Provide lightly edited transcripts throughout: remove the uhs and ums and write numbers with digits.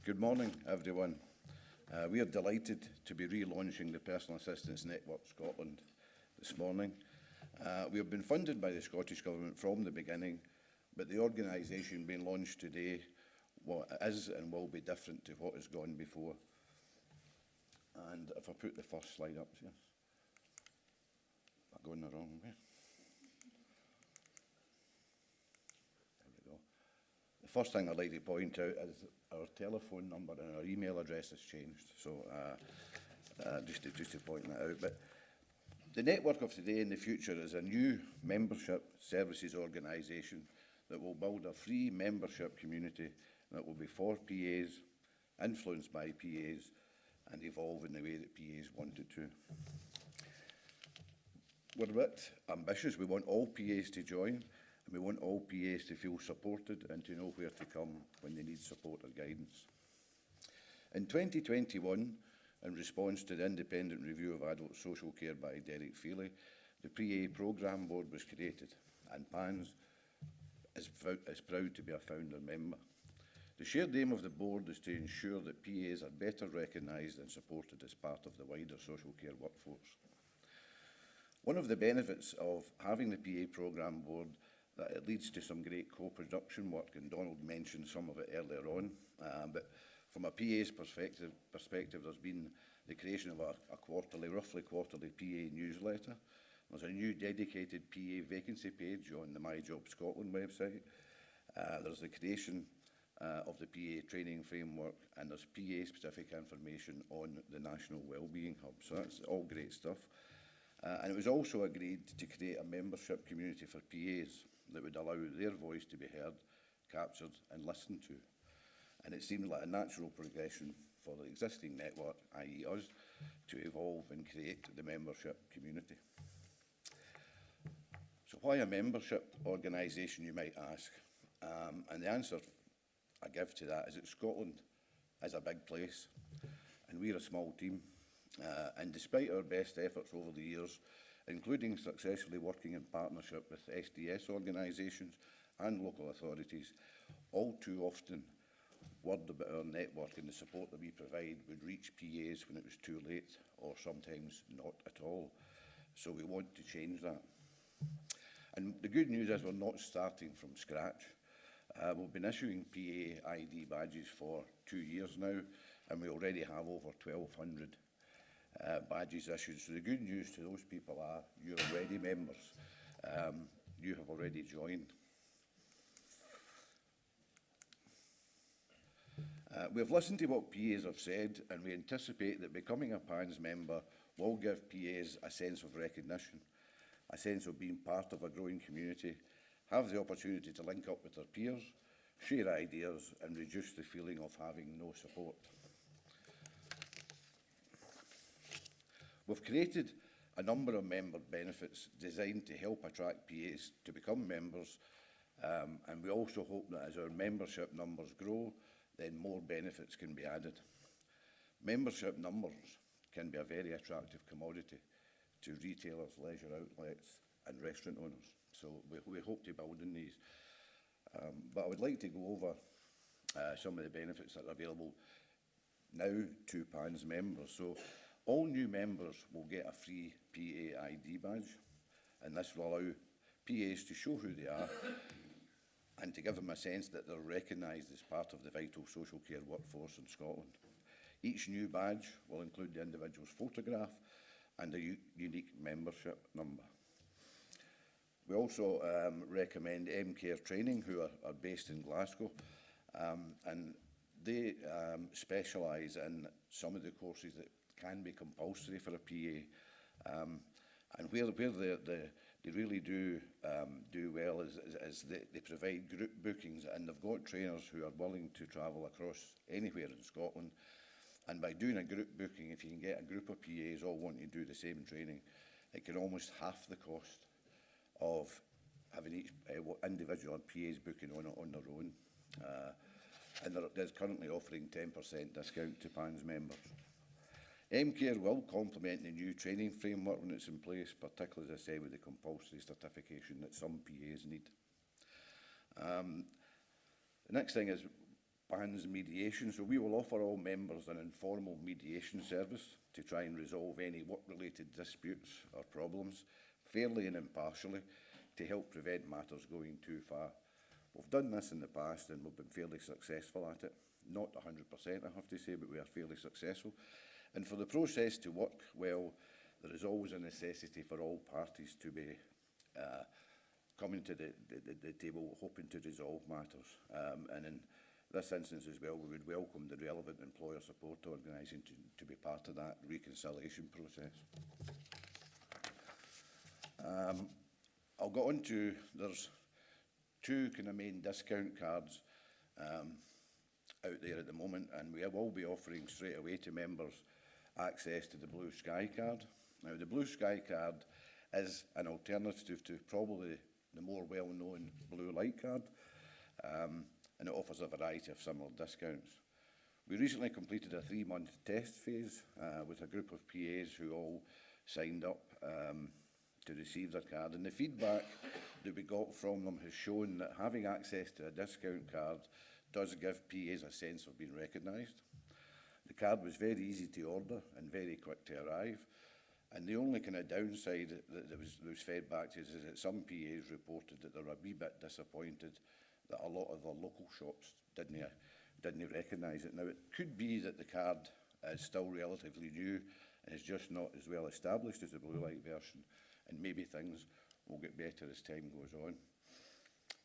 Good morning, everyone. We are delighted to be relaunching the Personal Assistance Network Scotland this morning. We have been funded by the Scottish Government from the beginning, but the organisation being launched today is and will be different to what has gone before. And if I put the first slide up here, I'm going the wrong way. There we go. The first thing I'd like to point out is our telephone number and our email address has changed. So just to point that out. But the network of today and the future is a new membership services organisation that will build a free membership community that will be for PAs, influenced by PAs, and evolve in the way that PAs want it to. We're a bit ambitious. We want all PAs to join, and we want all PAs to feel supported and to know where to come when they need support or guidance. In 2021, in response to the independent review of adult social care by Derek Feely, the PA Programme Board was created, and PANS is proud to be a founder member. The shared aim of the board is to ensure that PAs are better recognised and supported as part of the wider social care workforce. One of the benefits of having the PA Programme Board that it leads to some great co-production work, and Donald mentioned some of it earlier on, but from a PA's perspective, there's been the creation of a roughly quarterly PA newsletter. There's a new dedicated PA vacancy page on the My Job Scotland website. There's the creation of the PA training framework, and there's PA-specific information on the National Wellbeing Hub. So that's all great stuff. And it was also agreed to create a membership community for PAs that would allow their voice to be heard, captured and listened to. And it seemed like a natural progression for the existing network, i.e. us, to evolve and create the membership community. So why a membership organisation, you might ask? And the answer I give to that is that Scotland is a big place and we're a small team. And despite our best efforts over the years, including successfully working in partnership with SDS organisations and local authorities, all too often word about our network and the support that we provide would reach PAs when it was too late, or sometimes not at all. So we want to change that. And the good news is we're not starting from scratch. We've been issuing PA ID badges for 2 years now, and we already have over 1,200 badges issued. So the good news to those people are you're already members. You have already joined. We have listened to what PAs have said, and we anticipate that becoming a PANS member will give PAs a sense of recognition, a sense of being part of a growing community, have the opportunity to link up with their peers, share ideas, and reduce the feeling of having no support. We've created a number of member benefits designed to help attract PAs to become members, and we also hope that as our membership numbers grow, then more benefits can be added. Membership numbers can be a very attractive commodity to retailers, leisure outlets and restaurant owners. So we hope to build on these. But I would like to go over some of the benefits that are available now to PANS members. So all new members will get a free PA ID badge, and this will allow PAs to show who they are and to give them a sense that they're recognised as part of the vital social care workforce in Scotland. Each new badge will include the individual's photograph and a unique membership number. We also recommend MCare Training, who are based in Glasgow, and they specialise in some of the courses that can be compulsory for a PA, and where they really do well is they provide group bookings, and they've got trainers who are willing to travel across anywhere in Scotland. And by doing a group booking, if you can get a group of PAs all wanting to do the same training, it can almost half the cost of having each individual PAs booking on their own. And they're currently offering 10% discount to PANS members. MCare will complement the new training framework when it's in place, particularly, as I say, with the compulsory certification that some PAs need. The next thing is PAN's mediation. So we will offer all members an informal mediation service to try and resolve any work-related disputes or problems fairly and impartially to help prevent matters going too far. We've done this in the past and we've been fairly successful at it. Not 100%, I have to say, but we are fairly successful. And for the process to work well, there is always a necessity for all parties to be coming to the table hoping to resolve matters. And in this instance as well, we would welcome the relevant employer support organisation to be part of that reconciliation process. I'll go on to, there's two kind of main discount cards out there at the moment, and we will be offering straight away to members access to the Blue Sky card. Now, the Blue Sky card is an alternative to probably the more well-known Blue Light card, and it offers a variety of similar discounts. We recently completed a 3-month test phase with a group of PAs who all signed up to receive their card, and the feedback that we got from them has shown that having access to a discount card does give PAs a sense of being recognised. The card was very easy to order and very quick to arrive, and the only kind of downside that was fed back to us is that some PAs reported that they were a wee bit disappointed that a lot of the local shops didn't recognise it. Now, it could be that the card is still relatively new and is just not as well established as the Blue Light version, and maybe things will get better as time goes on.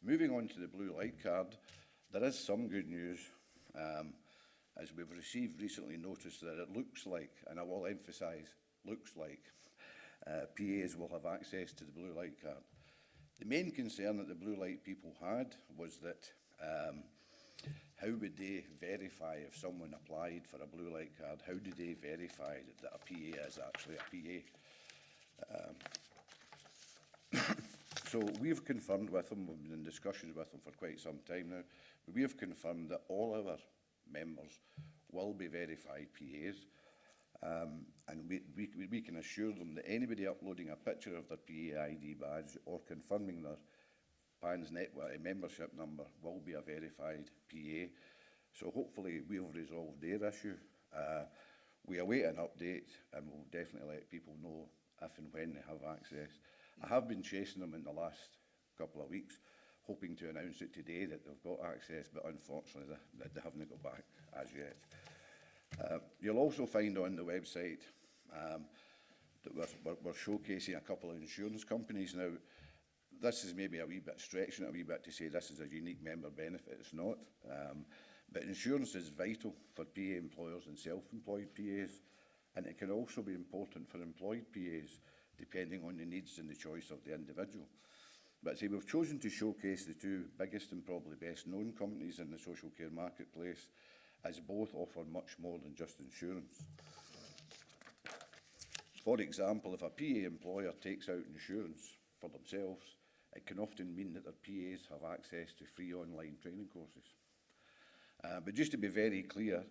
Moving on to the Blue Light card, there is some good news, as we've received recently notice that it looks like, and I will emphasise, looks like, PAs will have access to the Blue Light card. The main concern that the Blue Light people had was that how would they verify if someone applied for a Blue Light card? How do they verify that a PA is actually a PA? So we've confirmed with them, we've been in discussions with them for quite some time now, but we have confirmed that all our members will be verified PAs, and we can assure them that anybody uploading a picture of their PA ID badge or confirming their PAN's network membership number will be a verified PA. So hopefully we'll resolve their issue. We await an update and we'll definitely let people know if and when they have access. I have been chasing them in the last couple of weeks, hoping to announce it today that they've got access, but unfortunately they haven't got back as yet. You'll also find on the website that we're showcasing a couple of insurance companies. Now, this is maybe a wee bit stretching it a wee bit to say this is a unique member benefit. It's not. But insurance is vital for PA employers and self-employed PAs, and it can also be important for employed PAs, depending on the needs and the choice of the individual. But see, we've chosen to showcase the two biggest and probably best known companies in the social care marketplace, as both offer much more than just insurance. For example, if a PA employer takes out insurance for themselves, it can often mean that their PAs have access to free online training courses. But just to be very clear,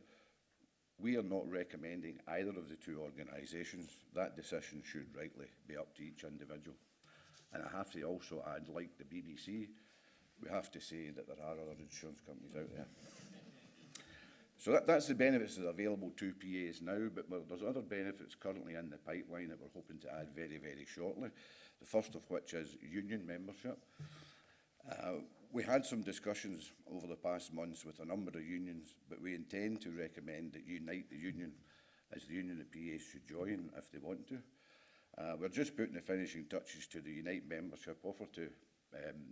we are not recommending either of the two organisations. That decision should rightly be up to each individual. And I have to also add, like the BBC, we have to say that there are other insurance companies out there. So that's the benefits that are available to PAs now, but there's other benefits currently in the pipeline that we're hoping to add very, very shortly. The first of which is union membership. We had some discussions over the past months with a number of unions, but we intend to recommend that Unite the Union as the union that PAs should join if they want to. We're just putting the finishing touches to the Unite membership offer to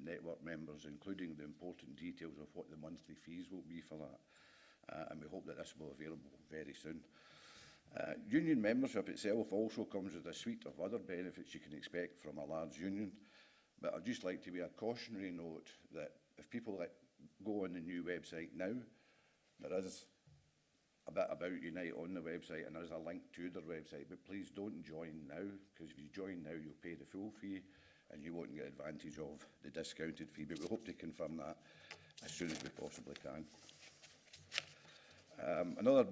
network members, including the important details of what the monthly fees will be for that. And we hope that this will be available very soon. Union membership itself also comes with a suite of other benefits you can expect from a large union. But I'd just like to be a cautionary note that if people go on the new website now, there is a bit about Unite on the website and there's a link to their website, but please don't join now, because if you join now, you'll pay the full fee and you won't get advantage of the discounted fee. But we hope to confirm that as soon as we possibly can. Another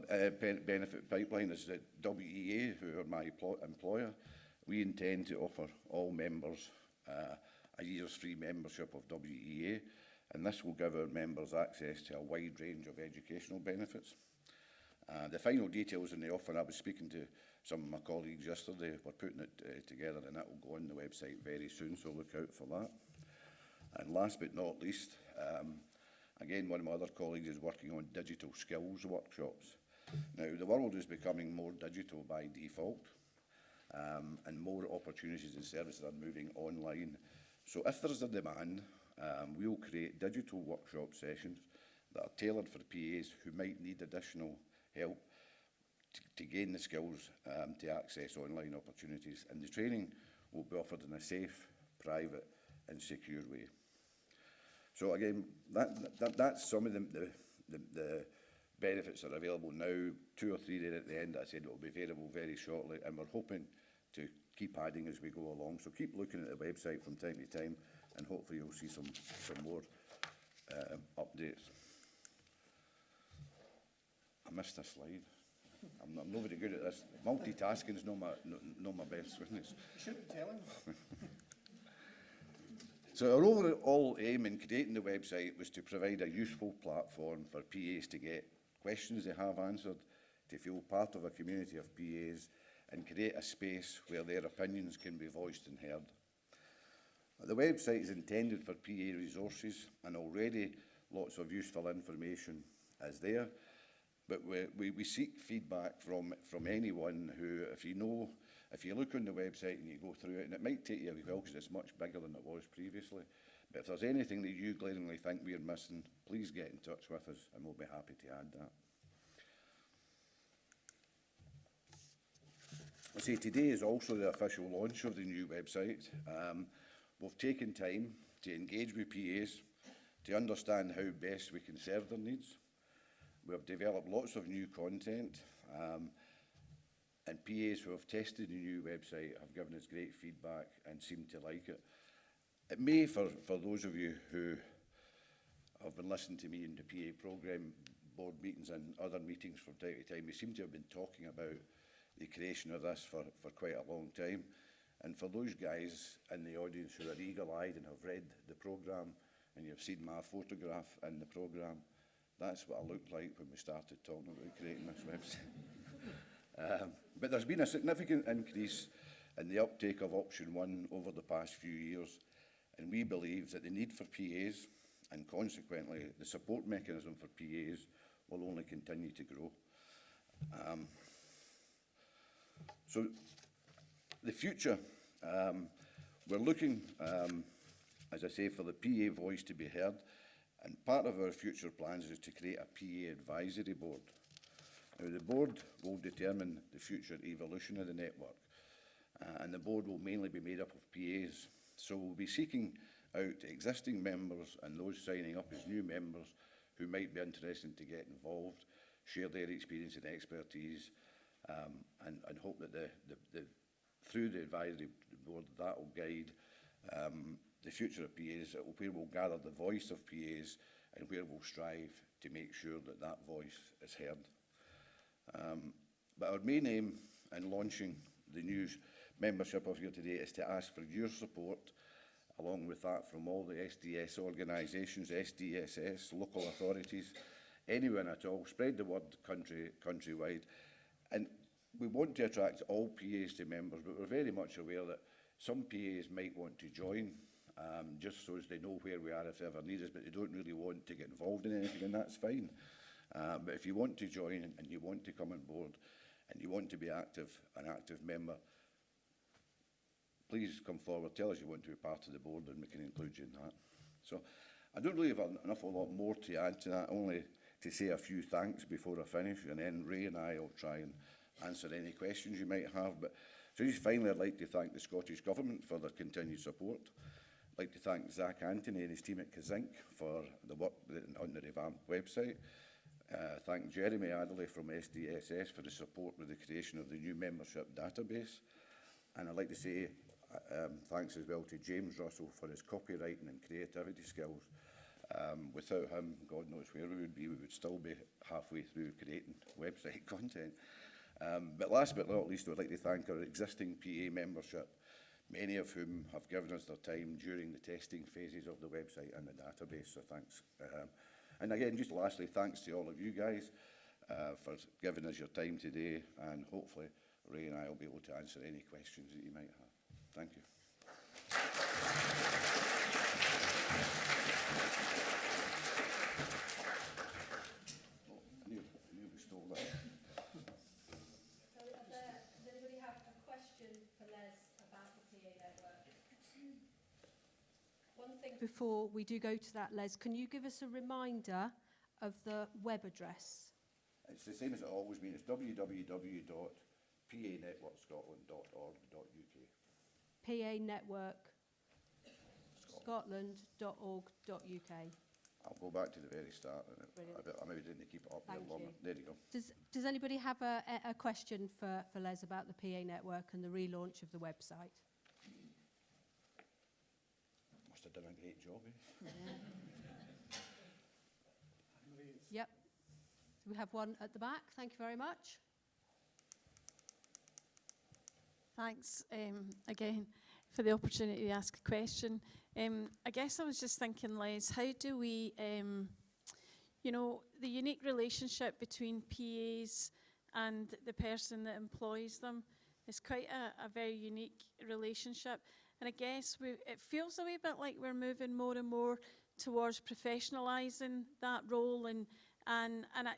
benefit pipeline is that WEA, who are my employer, we intend to offer all members a year's free membership of WEA. and this will give our members access to a wide range of educational benefits. The final details in the offer, I was speaking to some of my colleagues yesterday, we're putting it together, and that will go on the website very soon, so look out for that. And last but not least, again, one of my other colleagues is working on digital skills workshops. Now, the world is becoming more digital by default, and more opportunities and services are moving online. So if there's a demand, we will create digital workshop sessions that are tailored for PAs who might need additional help to gain the skills to access online opportunities. And the training will be offered in a safe, private and secure way. So again, that's some of the benefits that are available now. 2 or 3 there at the end. I said it will be available very shortly, and we're hoping to keep adding as we go along. So keep looking at the website from time to time, and hopefully you'll see some more updates. I missed a slide. I'm not very good at this. Multitasking is not my best witness. You shouldn't tell him. So our overall aim in creating the website was to provide a useful platform for PAs to get questions they have answered, to feel part of a community of PAs, and create a space where their opinions can be voiced and heard. The website is intended for PA resources, and already lots of useful information is there, but we seek feedback from anyone who, if you look on the website and you go through it, and it might take you a while because it's much bigger than it was previously, but if there's anything that you glaringly think we're missing, please get in touch with us and we'll be happy to add that. I say today is also the official launch of the new website. We've taken time to engage with PAs to understand how best we can serve their needs. We have developed lots of new content, and PAs who have tested the new website have given us great feedback and seem to like it. It may, for those of you who have been listening to me in the PA programme, board meetings and other meetings from time to time, we seem to have been talking about the creation of this for quite a long time. And for those guys in the audience who are eagle-eyed and have read the programme, and you've seen my photograph in the programme, that's what I looked like when we started talking about creating this website. But there's been a significant increase in the uptake of option 1 over the past few years, and we believe that the need for PAs, and consequently the support mechanism for PAs, will only continue to grow. So the future, we're looking, as I say, for the PA voice to be heard, and part of our future plans is to create a PA advisory board. Now, the board will determine the future evolution of the network, and the board will mainly be made up of PAs. So we'll be seeking out existing members and those signing up as new members who might be interested to get involved, share their experience and expertise, and hope that through the advisory board that will guide the future of PAs, where we'll gather the voice of PAs and where we'll strive to make sure that that voice is heard. But our main aim in launching the new membership of here today is to ask for your support, along with that from all the SDS organisations, SDSS, local authorities, anyone at all. Spread the word countrywide. And we want to attract all PAs to members, but we're very much aware that some PAs might want to join, just so as they know where we are if they ever need us, but they don't really want to get involved in anything, and that's fine. But if you want to join and you want to come on board and you want to be an active member, please come forward, tell us you want to be part of the board, and we can include you in that. So I don't really have an awful lot more to add to that, only to say a few thanks before I finish, and then Ray and I will try and answer any questions you might have. But so just finally, I'd like to thank the Scottish Government for their continued support. I'd like to thank Zach Anthony and his team at Kazink for the work on the revamped website. Thank Jeremy Adderley from SDSS for the support with the creation of the new membership database. And I'd like to say thanks as well to James Russell for his copywriting and creativity skills. Without him, God knows where we would be. We would still be halfway through creating website content. But last but not least, I'd like to thank our existing PA membership many of whom have given us their time during the testing phases of the website and the database, so thanks. And again, just lastly, thanks to all of you guys for giving us your time today, and hopefully Ray and I will be able to answer any questions that you might have. Thank you. Oh, I knew we stole that. So does anybody have a question for Les about the PA network? One thing before we do go to that, Les, can you give us a reminder of the web address? It's the same as it always been. It's www.panetworkscotland.org.uk. panetworkscotland.org.uk. I'll go back to the very start. I maybe didn't keep it up there longer. There you go. Does anybody have a question for Les about the PA network and the relaunch of the website? Must have done a great job, eh? Yep. So we have one at the back. Thank you very much. Thanks again for the opportunity to ask a question. I guess I was just thinking, Les, how do we, you know, the unique relationship between PAs and the person that employs them is quite a very unique relationship. And I guess it feels a wee bit like we're moving more and more towards professionalising that role, and I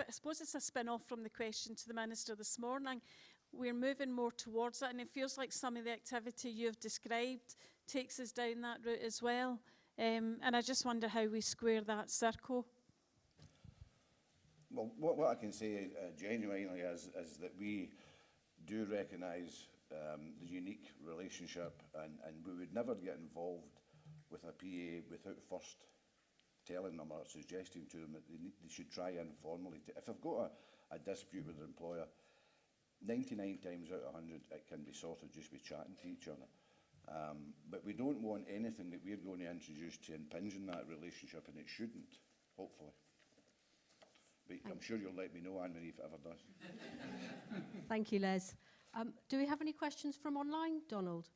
suppose it's a spin-off from the question to the Minister this morning. We're moving more towards it, and it feels like some of the activity you've described takes us down that route as well. And I just wonder how we square that circle. Well, what I can say genuinely is that we do recognise the unique relationship, and we would never get involved with a PA without first telling them or suggesting to them that they should try informally. If they've got a dispute with their employer, 99 times out of 100 it can be sorted just by chatting to each other. But we don't want anything that we're going to introduce to impinge on that relationship, and it shouldn't, hopefully. But I'm sure you'll let me know, Anne-Marie, if it ever does. Thank you, Les. Do we have any questions from online, Donald?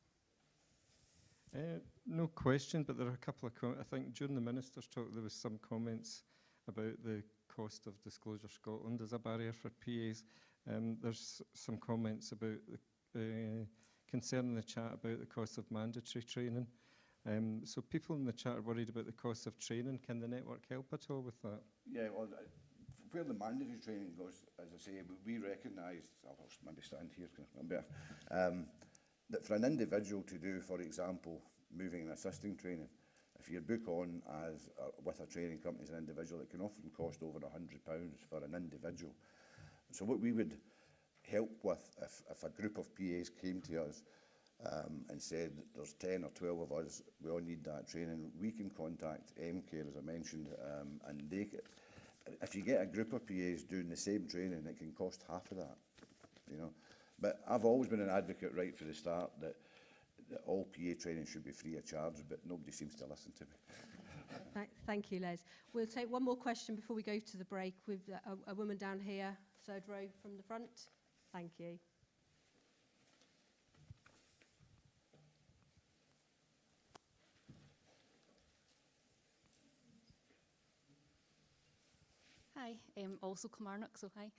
No question, but there are a couple of I think during the Minister's talk there was some comments about the cost of Disclosure Scotland as a barrier for PAs. There's some comments about the concern in the chat about the cost of mandatory training. So people in the chat are worried about the cost of training. Can the network help at all with that? Yeah, well, where the mandatory training goes, as I say, we recognise, I'll maybe stand here, I'm better, that for an individual to do, for example, moving and assisting training, if you book on as with a training company as an individual, it can often cost over £100 for an individual. So what we would help with, if a group of PAs came to us and said there's 10 or 12 of us, we all need that training, we can contact MCare, as I mentioned, and they can, if you get a group of PAs doing the same training, it can cost half of that, you know. But I've always been an advocate right from the start that all PA training should be free of charge, but nobody seems to listen to me. Thank you, Les. We'll take one more question before we go to the break with a woman down here, third row from the front. Thank you. Hi, also Kilmarnock, so hi.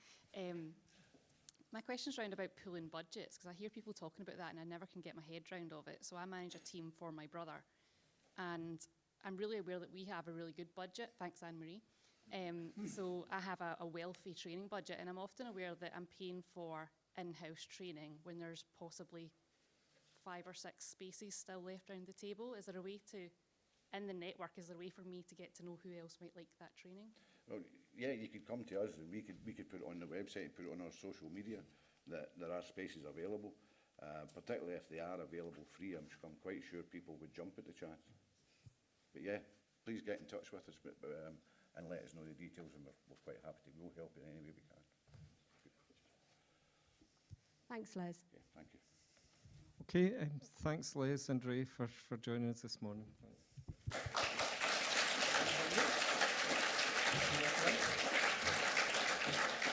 My question's round about pooling budgets, because I hear people talking about that and I never can get my head round of it. So I manage a team for my brother, and I'm really aware that we have a really good budget, thanks Anne-Marie. So I have a wealthy training budget, and I'm often aware that I'm paying for in-house training when there's possibly 5 or 6 spaces still left around the table. Is there a way to, in the network, is there a way for me to get to know who else might like that training? Well, yeah, you could come to us and we could put it on the website and put it on our social media that there are spaces available, particularly if they are available free. I'm quite sure people would jump at the chance. But yeah, please get in touch with us and let us know the details, and we're quite happy to go help in any way we can. Thanks, Les. Okay, thank you. Okay, thanks Les and Ray for joining us this morning. Thanks.